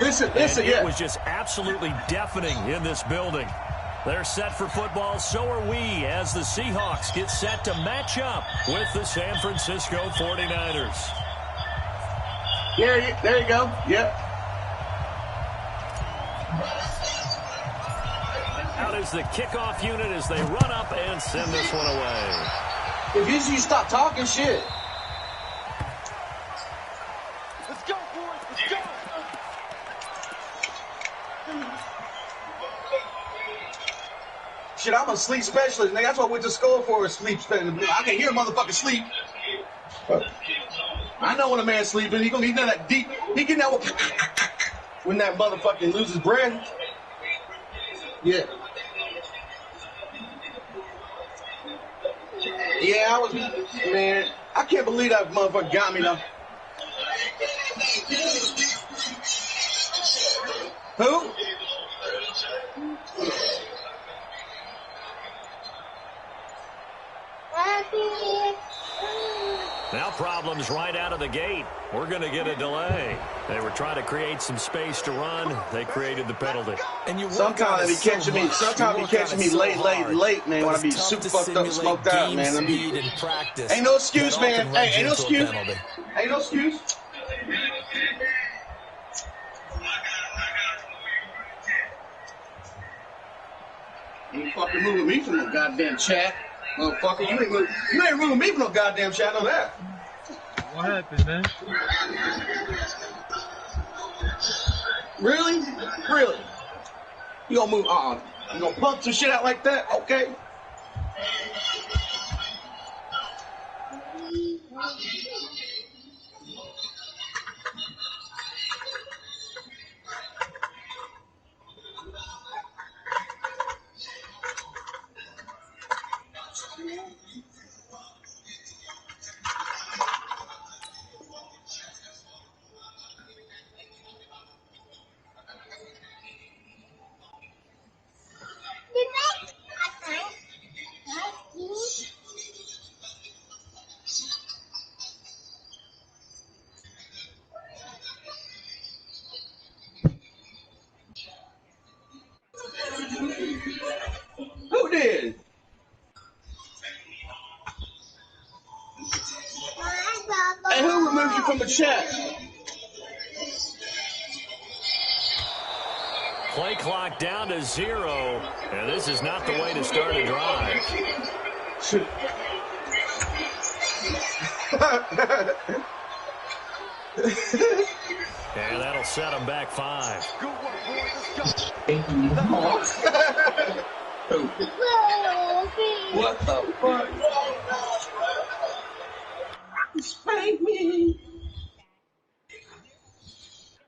Listen, It was just absolutely deafening in this building. They're set for football, so are we, as the Seahawks get set to match up with the San Francisco 49ers. Yeah, there you go. Yep. Out is the kickoff unit as they run up and send this one away. If you stop talking shit. Let's go, boys. Let's go. Shit, I'm a sleep specialist, nigga. That's what I went to school for, a sleep specialist. I can hear a motherfucker sleep. I know when a man's sleeping. He know that deep. He can know when that motherfucking loses breath. Yeah. Yeah, man, I can't believe that motherfucker got me, though. Who? Now problems right out of the gate. We're going to get a delay. They were trying to create some space to run. They created the penalty. And sometimes he catching me. Sometimes he catching me late, man. When I be super fucked up, smoked out, man. Ain't no excuse, man. Hey, ain't no excuse. Ain't no excuse. You ain't fucking moving me from no goddamn chat. Motherfucker, you ain't moving me from no goddamn chat, I know that. What happened, man? Really? Really? You gonna move you gonna pump some shit out like that? Okay. Who did? Hey, who removed you from the chat? Play clock down to 0, and this is not the way to start a drive. And that'll set them back 5. What the fuck? Spank me.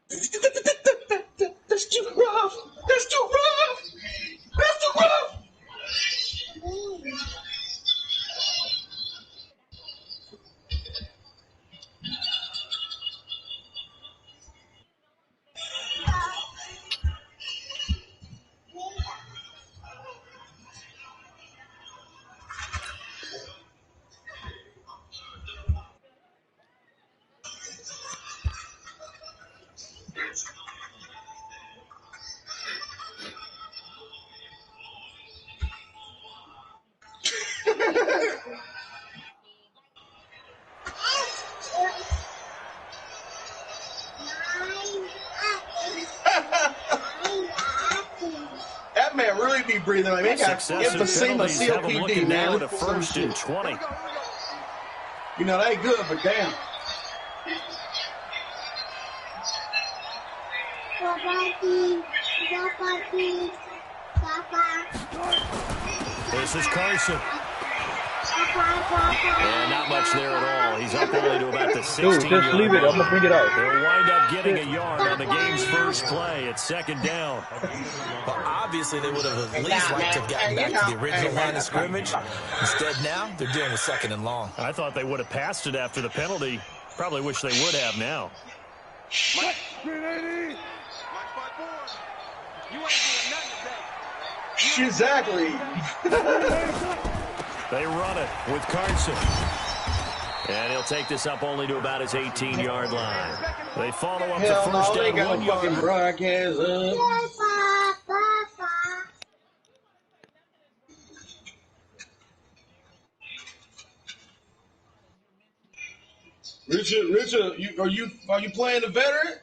That's too rough. That's too rough. That's too rough. That man really be breathing like they got emphysema, COPD, man. To 1st and 20. You know, they ain't good, but damn. This is Carson. And not much there at all. He's up only to about the 16-yard Dude, just leave it. I'm going to bring it out. They'll wind up getting a yard on the game's first play. It's 2nd down. Well, obviously, they would have at least liked to have gotten back to the original line of scrimmage. Instead, now, they're dealing with 2nd and long. I thought they would have passed it after the penalty. Probably wish they would have now. Exactly. They run it with Carson. And he'll take this up only to about his 18-yard line. They follow up Hell the first no, they down, got 1 no fucking yard. broadcast up. Richard, are you playing the veteran?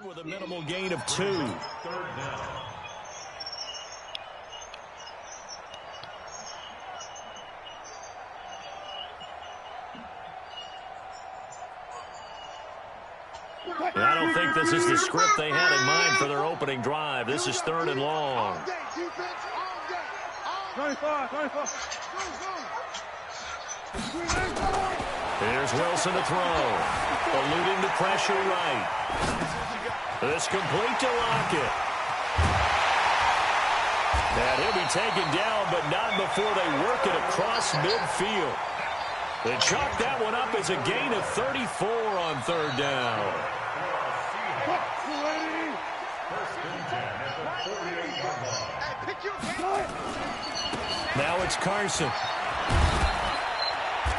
With a minimal gain of 2. I don't think this is the script they had in mind for their opening drive. This is 3rd and long. 25. Here's Wilson to throw. Eluding the pressure right. This complete to Lockett. And he'll be taken down, but not before they work it across midfield. They chalk that one up as a gain of 34 on 3rd down. Now it's Carson.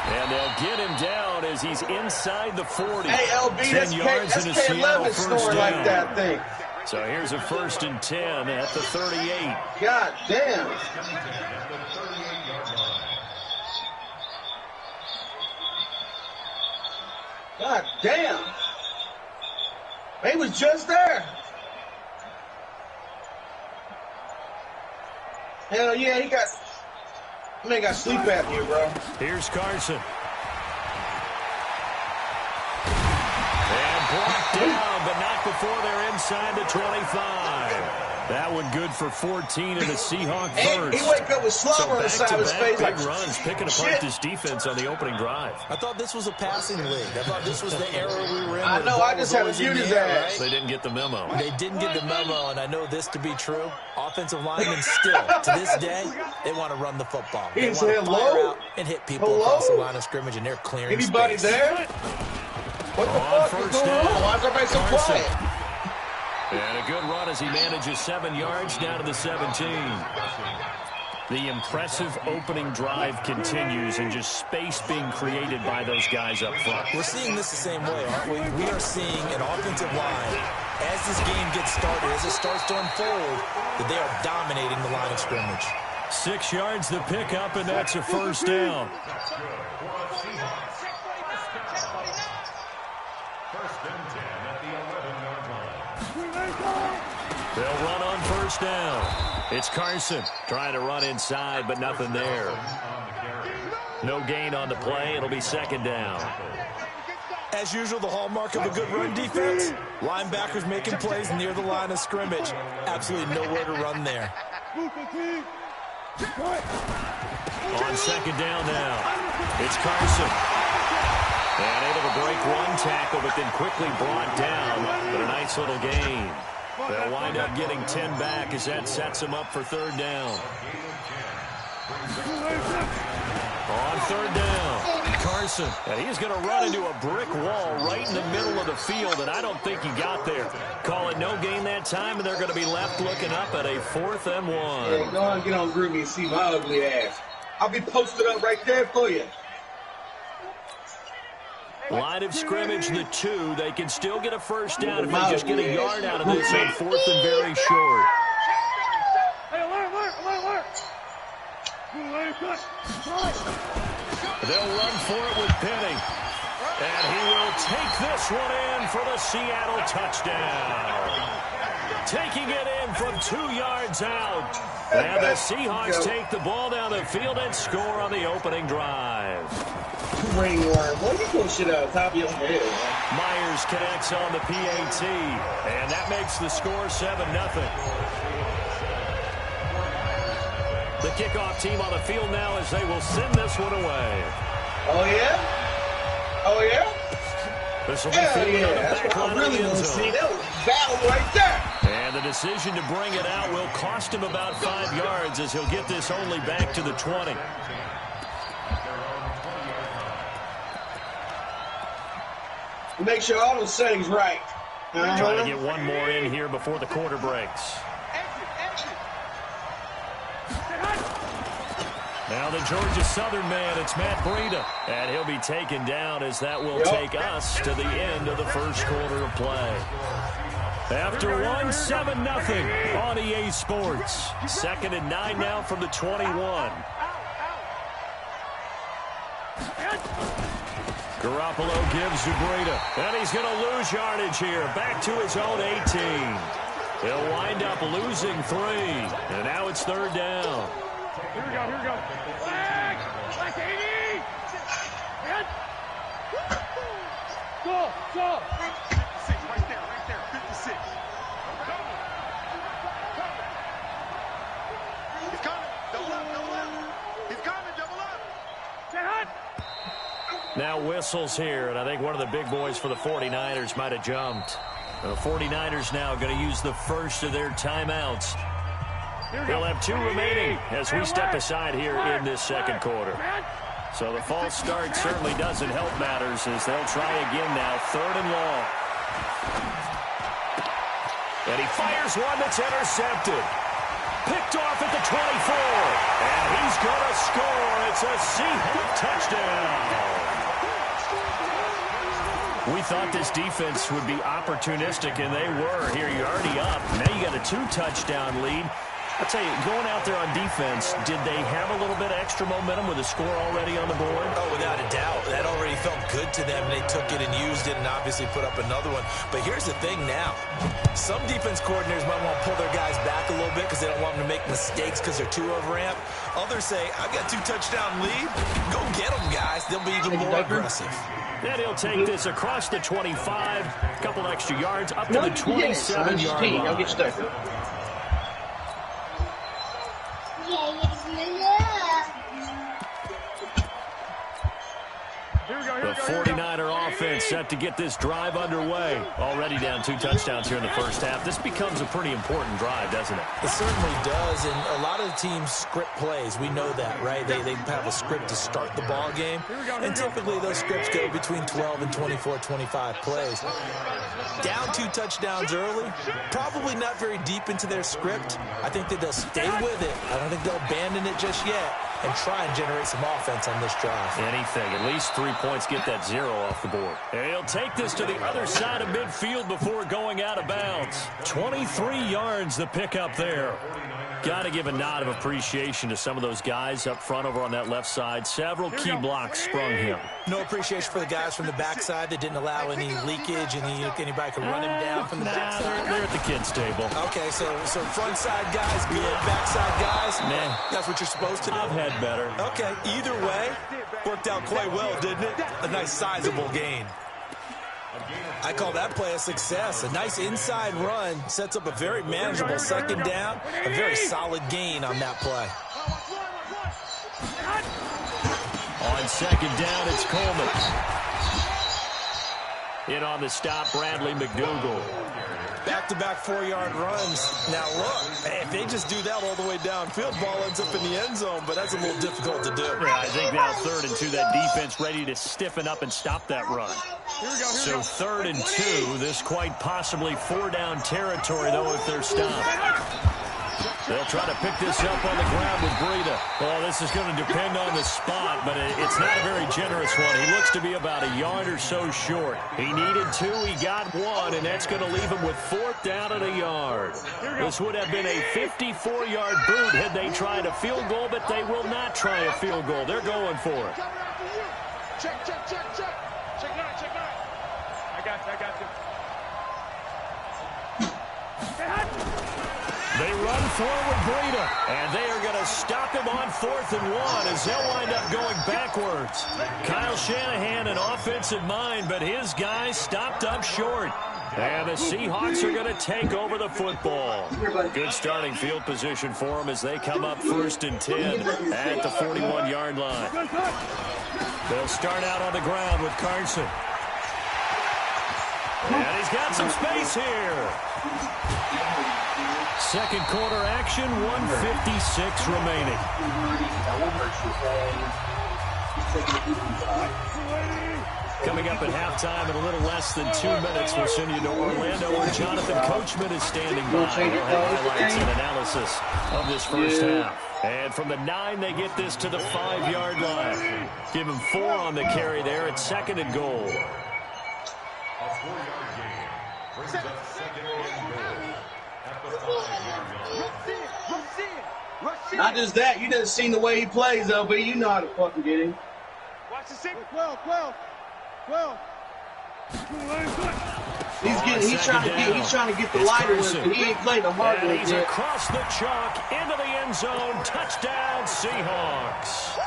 And they'll get him down as he's inside the 40. Hey, LB, 10 yards in a Seattle first down. Like that thing. So here's a 1st and 10 at the 38. God damn. God damn. He was just there. Hell yeah, he got sleep apnea, bro. Here's Carson. And blocked down, but not before they're inside the 25. That one good for 14 in the Seahawk first. He wake up with slobber on the side of his face. Big runs, picking apart this defense on the opening drive. I thought this was a passing league. I thought this was the era we were in. I know, I just haven't viewed his ass. They didn't get the memo. They didn't get the memo, and I know this to be true. Offensive linemen still, to this day, they want to run the football. They want to fire out and hit people across the line of scrimmage, and they're clearing Anybody space. there? What the fuck is going on? Why is everybody so quiet? And a good run as he manages 7 yards down to the 17. The impressive opening drive continues and just space being created by those guys up front. We're seeing this the same way, aren't we? We are seeing an offensive line, as this game gets started, as it starts to unfold, that they are dominating the line of scrimmage. 6 yards the pickup, and that's a 1st down. They'll run on 1st down. It's Carson trying to run inside, but nothing there. No gain on the play. It'll be 2nd down. As usual, the hallmark of a good run defense, linebackers making plays near the line of scrimmage. Absolutely nowhere to run there. On 2nd down now, it's Carson. And able to break one tackle, but then quickly brought down. But a nice little gain. They'll wind up getting 10 back as that sets them up for 3rd down. On 3rd down, Carson. And he's going to run into a brick wall right in the middle of the field, and I don't think he got there. Call it no gain that time, and they're going to be left looking up at a 4th and 1. Yeah, go on, get on Groovy and see my ugly ass. I'll be posted up right there for you. Line of scrimmage, the 2. They can still get a 1st down if they just get a yard out of this on 4th and very short. They'll run for it with Penny. And he will take this one in for the Seattle touchdown. Taking it in from 2 yards out. And the Seahawks take the ball down the field and score on the opening drive. Ringworm, boy, you pull shit out of the top of your head. Myers connects on the PAT, and that makes the score 7-0. The kickoff team on the field now as they will send this one away. Oh, yeah? Oh, yeah? This will be fielded on the back line of the end zone. That was battle right there. And And the decision to bring it out will cost him about 5 yards as he'll get this only back to the 20. Make sure all the settings right. Trying to get one more in here before the quarter breaks. Now the Georgia Southern man, it's Matt Breida. And he'll be taken down as that will take us to the end of the first quarter of play. After one, 7-0 on EA Sports. 2nd and 9 now from the 21. Garoppolo gives to Breida. And he's going to lose yardage here. Back to his own 18. He'll wind up losing 3. And now it's 3rd down. Here we go, here we go. Flag! Flag 80! Go! 56, right there, 56. He's coming, double up. He's coming, double up. Now whistles here, and I think one of the big boys for the 49ers might have jumped. The 49ers now going to use the first of their timeouts. They'll have 2 remaining as we step aside here in this second quarter. So the false start certainly doesn't help matters as they'll try again now. 3rd and long. And he fires one that's intercepted. Picked off at the 24. And he's going to score. It's a Seahawks touchdown. We thought this defense would be opportunistic, and they were. Here, you're already up. Now you got a 2-touchdown lead. I'll tell you, going out there on defense, did they have a little bit of extra momentum with a score already on the board? Oh, without a doubt. That already felt good to them. They took it and used it and obviously put up another one. But here's the thing now. Some defense coordinators might want to pull their guys back a little bit because they don't want them to make mistakes because they're too overamped. Others say, I've got 2-touchdown lead. Go get them, guys. They'll be even more aggressive. And he'll take this across the 25, a couple extra yards, up to the 27-yard line. I'll get stuck. The 49er offense set to get this drive underway. Already down 2 touchdowns here in the first half. This becomes a pretty important drive, doesn't it? It certainly does, and a lot of the teams script plays. We know that, right? They have a script to start the ball game, and typically those scripts go between 12 and 24, 25 plays. Down 2 touchdowns early, probably not very deep into their script. I think that they'll stay with it. I don't think they'll abandon it just yet and try and generate some offense on this drive. Anything. At least 3 points, get that 0 off the board. And he'll take this to the other side of midfield before going out of bounds. 23 yards the pickup there. Got to give a nod of appreciation to some of those guys up front over on that left side. Several key blocks sprung him. No appreciation for the guys from the backside that didn't allow any leakage, and anybody could run him down from the backside. They're at the kids' table. Okay, so front side guys good, backside guys, man, that's what you're supposed to do. I've had better. Okay, either way, worked out quite well, didn't it? A nice sizable gain. I call that play a success. A nice inside run sets up a very manageable 2nd down. A very solid gain on that play. On 2nd down, it's Coleman. In on the stop, Bradley McDougal. Back-to-back 4-yard runs. Now, look, if they just do that all the way downfield, ball ends up in the end zone, but that's a little difficult to do. Yeah, I think now 3rd and 2, that defense ready to stiffen up and stop that run. So 3rd and 2, this quite possibly 4-down territory, though, if they're stopped. They'll try to pick this up on the ground with Breida. Well, this is going to depend on the spot, but it's not a very generous one. He looks to be about a yard or so short. He needed 2, he got 1, and that's going to leave him with 4th down and a yard. This would have been a 54-yard boot had they tried a field goal, but they will not try a field goal. They're going for it. Check. Check 9. I got you. They run forward Breida, and they are going to stop him on 4th and 1 as they'll wind up going backwards. Kyle Shanahan, an offensive mind, but his guys stopped up short. And the Seahawks are going to take over the football. Good starting field position for them as they come up 1st and 10 at the 41-yard line. They'll start out on the ground with Carson. And he's got some space here. Second quarter action, 1:56 remaining. Coming up at halftime in a little less than 2 minutes, we'll send you to Orlando where Jonathan Coachman is standing by. We'll have highlights and analysis of this first half. And from the 9, they get this to the 5-yard line. Give him 4 on the carry there. It's 2nd and goal. Not just that, you done seen the way he plays, though, but you know how to fucking get him. Watch the 6. 12. He's trying to get the lighter with it. He ain't played the hard one He's yet. across the chalk into the end zone. Touchdown, Seahawks.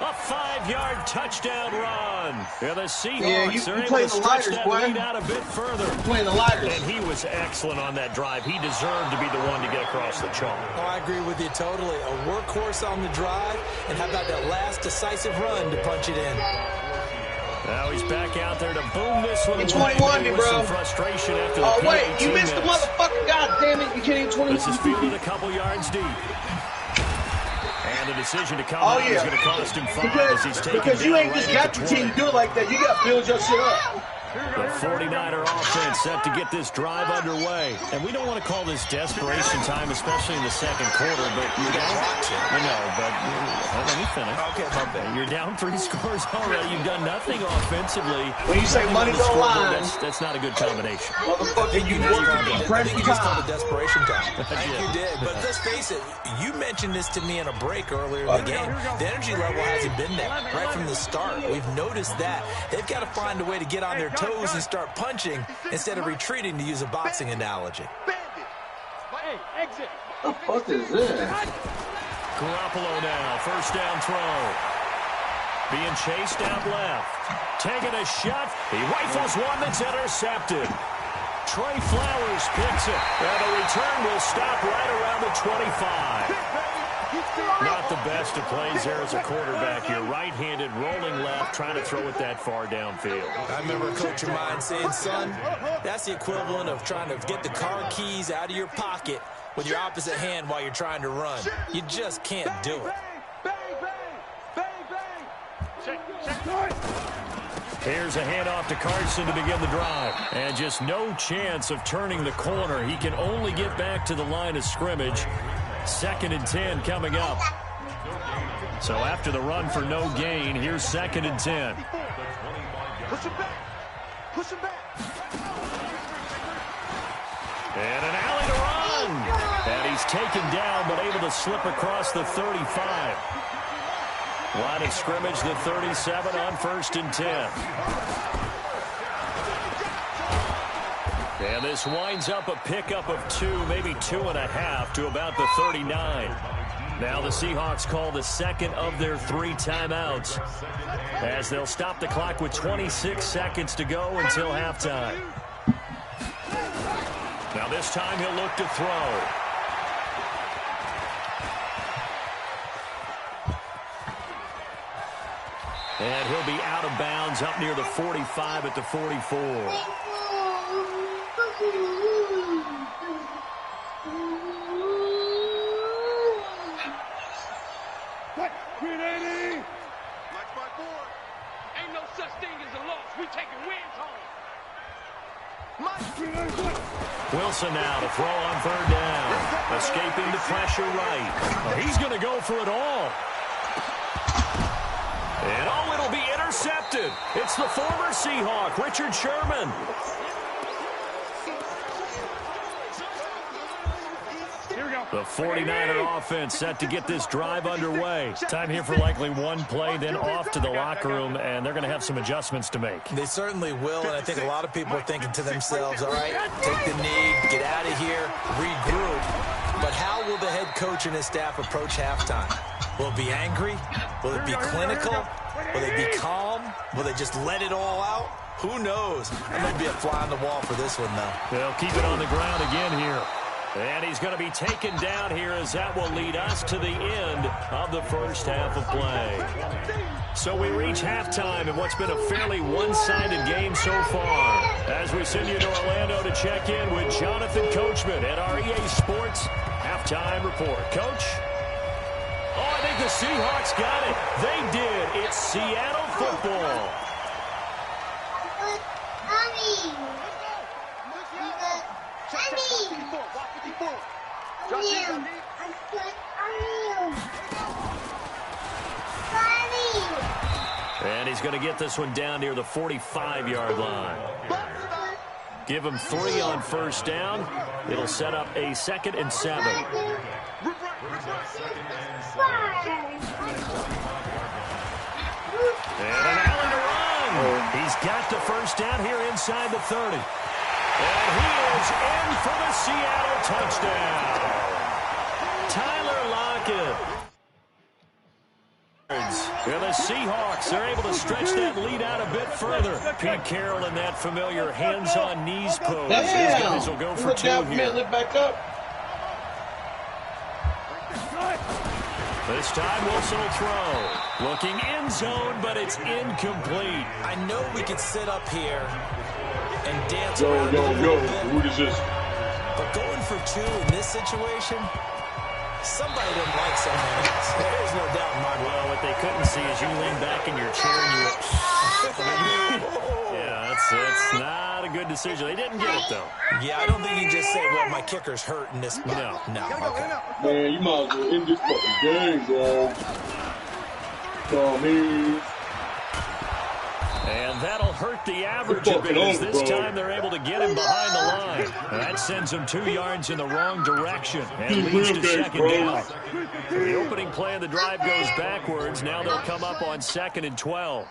A 5-yard touchdown run. Yeah, the Seahawks are able to stretch that lead out a bit further. Playing the lighters. And he was excellent on that drive. He deserved to be the one to get across the chalk. Oh, I agree with you totally. A workhorse on the drive. And how about that last decisive run to punch it in? Now he's back out there to boom this one. It's 21, with bro. some frustration after the Oh, wait, you 2 missed the minutes. motherfucker. God damn it. You can't even 21. This is fielded a couple yards deep. And the decision to come out is going to cost him 5 as he's taken because you down ain't just right got at the the team 20. to do it like that. You got to build your shit up. The 49er offense set to get this drive underway. And we don't want to call this desperation time, especially in the second quarter, but you're down. I know, but let me finish. Okay, my bad. You're down 3 scores already. You've done nothing offensively. When you say money's on the line, that's not a good combination. motherfucker, you work I press think you just called it time. desperation time. I I think you did. But let's face it, you mentioned this to me in a break earlier in the game. The energy level hasn't been there right from the start. We've noticed that. They've got to find a way to get on their toes and start punching instead of retreating, to use a boxing analogy. Hey, exit. What the fuck is this? Garoppolo now, first down throw. Being chased out left. Taking a shot. He rifles one that's intercepted. Trey Flowers picks it. And the return will stop right around the 25. Not the best of plays there as a quarterback. You're right-handed, rolling left, trying to throw it that far downfield. I remember a coach of mine saying, son, that's the equivalent of trying to get the car keys out of your pocket with your opposite hand while you're trying to run. You just can't do it. Here's a handoff to Carson to begin the drive. And just no chance of turning the corner. He can only get back to the line of scrimmage. 2nd and 10 coming up. So after the run for no gain, here's 2nd and 10. Push him back. Push him back. And an alley to run. And he's taken down, but able to slip across the 35. Line of scrimmage, the 37 on 1st and 10. And this winds up a pickup of 2, maybe 2.5 to about the 39. Now the Seahawks call the second of their 3 timeouts as they'll stop the clock with 26 seconds to go until halftime. Now this time he'll look to throw. And he'll be out of bounds up near the 45 at the 44. Ain't no such thing as a loss. We taking wins home. Wilson now to throw on 3rd down. Escaping the pressure right. He's going to go for it all. And it'll be intercepted. It's the former Seahawk, Richard Sherman. The 49er offense set to get this drive underway. Time here for likely one play, then off to the locker room, and they're going to have some adjustments to make. They certainly will, and I think a lot of people are thinking to themselves, all right, take the knee, get out of here, regroup. But how will the head coach and his staff approach halftime? Will it be angry? Will it be clinical? Will they be calm? Will they just let it all out? Who knows? There may be a fly on the wall for this one, though. They'll keep it on the ground again here. And he's going to be taken down here as that will lead us to the end of the first half of play. So we reach halftime in what's been a fairly one-sided game so far. As we send you to Orlando to check in with Jonathan Coachman at our EA Sports Halftime Report. Coach? Oh, I think the Seahawks got it. They did. It's Seattle football. And he's going to get this one down near the 45-yard line. Give him 3 on first down. It'll set up a 2nd and 7. And an Allen to run. He's got the first down here inside the 30. And he is in for the Seattle touchdown. Tyler Lockett. And the Seahawks, they're able to stretch that lead out a bit further. Pete Carroll in that familiar hands-on-knees pose. These guys will go for 2 here. Lift back up. This time Wilson will throw. Looking end zone, but it's incomplete. I know we could sit up here and dance Yo, around yo, it a yo, little bit, who is this? but going for 2 in this situation, somebody doesn't like someone else. There's no doubt in my mind. Well, what they couldn't see is you lean back in your chair and you went, yeah, that's not a good decision. They didn't get it, though. Yeah, I don't think you can just say, well, my kicker's hurt in this spot. No, okay. Man, you might as well end this fucking game, bro. Come here. And that'll hurt the average a bit as this time they're able to get him behind the line. That sends him 2 yards in the wrong direction and leads to 2nd down. The opening play of the drive goes backwards. Now they'll come up on 2nd and 12.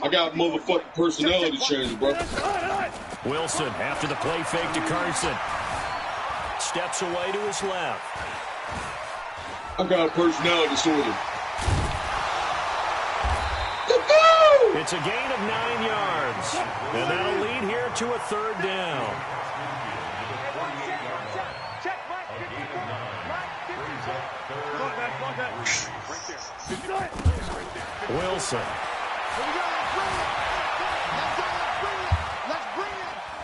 I got motherfucking personality change, bro. Wilson after the play fake to Carson. Steps away to his left. I got a personality disorder. It's a gain of 9 yards. And that'll lead here to a 3rd down. Wilson.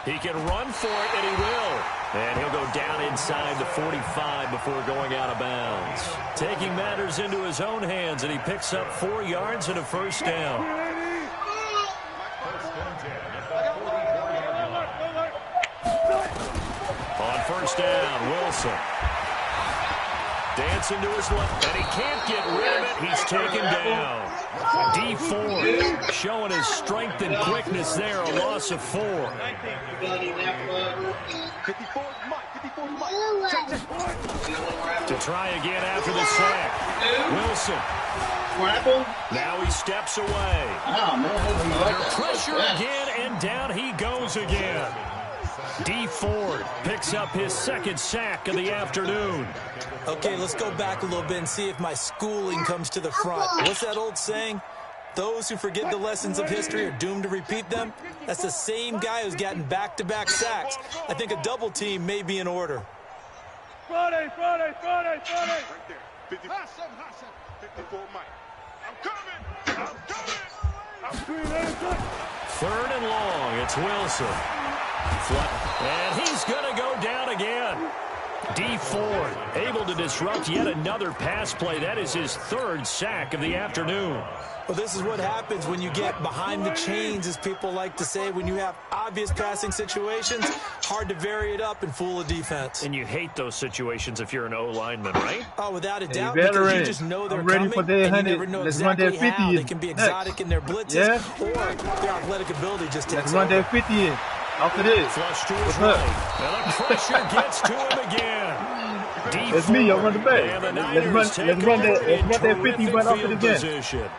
He can run for it, and he will. And he'll go down inside the 45 before going out of bounds. Taking matters into his own hands, and he picks up 4 yards and a 1st down. On 1st down, Wilson. Dancing to his left, and he can't get rid of it. He's taken down. D Ford showing his strength and quickness there, a loss of 4. To try again after the sack. Wilson. Now he steps away. Under pressure again, and down he goes again. D Ford picks up his 2nd sack of the afternoon. Okay, let's go back a little bit and see if my schooling comes to the front. What's that old saying? Those who forget the lessons of history are doomed to repeat them. That's the same guy who's gotten back-to-back sacks. I think a double team may be in order. Friday. Right there. 54 Mike. I'm coming. 3rd and long. It's Wilson. And he's going to go down again. D Ford able to disrupt yet another pass play. That is his 3rd sack of the afternoon. Well, this is what happens when you get behind the chains, as people like to say. When you have obvious passing situations, hard to vary it up and fool a defense. And you hate those situations if you're an O-lineman, right? Oh, without a doubt, because you just know they're coming, and you never know exactly how they can be exotic in their blitzes, or their athletic ability just takes over. Let's run that 50 in. After this. Flush to his right. And the pressure gets to him again. That's me. I run the back. Let's run that 50 right off it again.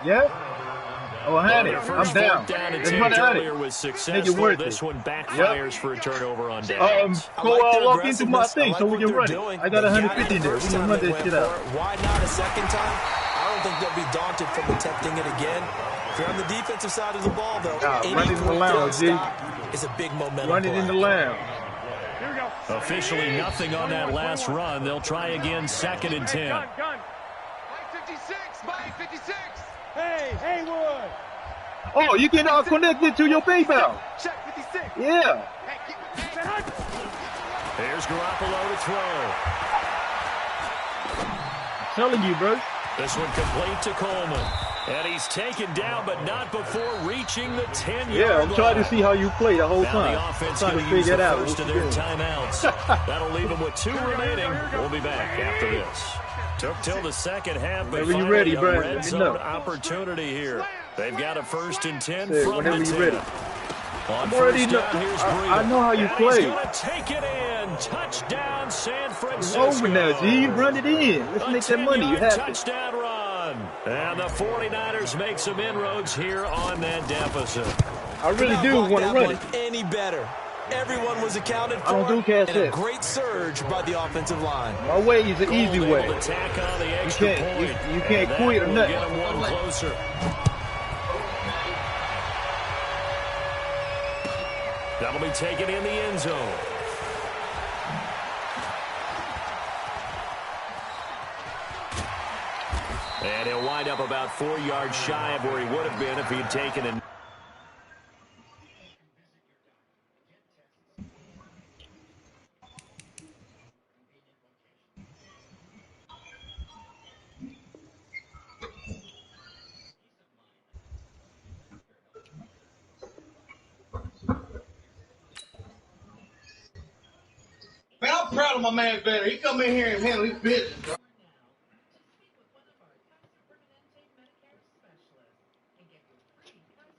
Yeah? Oh, I had it. I'm down. Let's run it. Make it worth it. This one backfires for a turnover on downs. Go lock into my thing so we can run it. I got 150 in there. We can run that shit out. Why not a second time? I don't think they'll be daunted from attempting it again. If you're on the defensive side of the ball, though, run it in the lounge, is a big momentum Run it in the lounge. Officially nothing on that last run. They'll try again, 2nd and 10. Mike 56, Mike 56. Hey, Haywood. Oh, you can connect to your PayPal. Check 56. Yeah. Here's Garoppolo to throw. I'm telling you, bro. This one complete to Coleman. And he's taken down, but not before reaching the 10-yard line. Yeah, I'm trying to see how you play the whole now time. The offense I'm trying going to figure it out. First of their timeouts. That'll leave them with 2 remaining. We'll be back after this. Took till the second half, but whenever finally you ready, a Brad, red let me zone know. opportunity here. They've got a 1st and 10 Say, from whenever the you 10. ready. On I'm already first down, here's I know how you and play. He's going to take it in. Touchdown, San It's Francisco. over now, G. Run it in. Let's make that money. You have to. Touchdown run. And the 49ers make some inroads here on that deficit. I really do want to run it. Any better. Everyone was accounted for. I don't do cash and a hits. great surge by the offensive line. My way is an easy way. To tack on the extra point. You can't And quit that or will nothing. get them one closer. That'll be taken in the end zone. And he'll wind up about 4 yards shy of where he would have been if he had taken it. Man, I'm proud of my man better. He come in here and handle his business, bro.